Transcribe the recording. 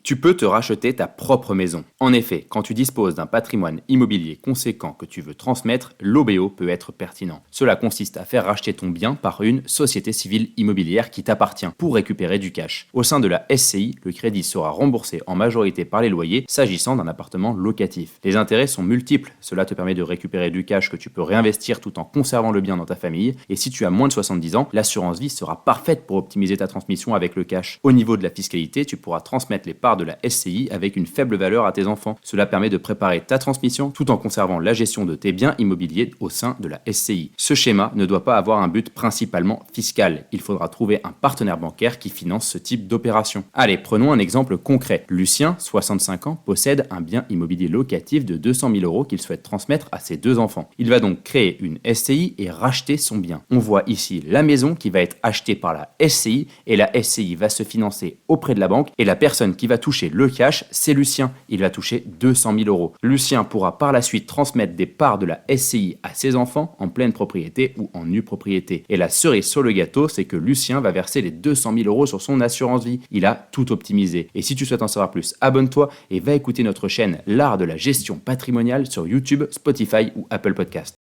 Tu peux te racheter ta propre maison. En effet, quand tu disposes d'un patrimoine immobilier conséquent que tu veux transmettre, l'OBO peut être pertinent. Cela consiste à faire racheter ton bien par une société civile immobilière qui t'appartient pour récupérer du cash. Au sein de la SCI, le crédit sera remboursé en majorité par les loyers s'agissant d'un appartement locatif. Les intérêts sont multiples, cela te permet de récupérer du cash que tu peux réinvestir tout en conservant le bien dans ta famille, et si tu as moins de 70 ans, l'assurance vie sera parfaite pour optimiser ta transmission avec le cash. Au niveau de la fiscalité, tu pourras transmettre les parts de la SCI avec une faible valeur à tes enfants. Cela permet de préparer ta transmission tout en conservant la gestion de tes biens immobiliers au sein de la SCI. Ce schéma ne doit pas avoir un but principalement fiscal. Il faudra trouver un partenaire bancaire qui finance ce type d'opération. Allez, prenons un exemple concret. Lucien, 65 ans, possède un bien immobilier locatif de 200 000 euros qu'il souhaite transmettre à ses deux enfants. Il va donc créer une SCI et racheter son bien. On voit ici la maison qui va être achetée par la SCI et la SCI va se financer auprès de la banque et la personne qui va toucher le cash, c'est Lucien. Il va toucher 200 000 euros. Lucien pourra par la suite transmettre des parts de la SCI à ses enfants en pleine propriété ou en nue propriété. Et la cerise sur le gâteau, c'est que Lucien va verser les 200 000 euros sur son assurance vie. Il a tout optimisé. Et si tu souhaites en savoir plus, abonne-toi et va écouter notre chaîne L'Art de la gestion patrimoniale sur YouTube, Spotify ou Apple Podcast.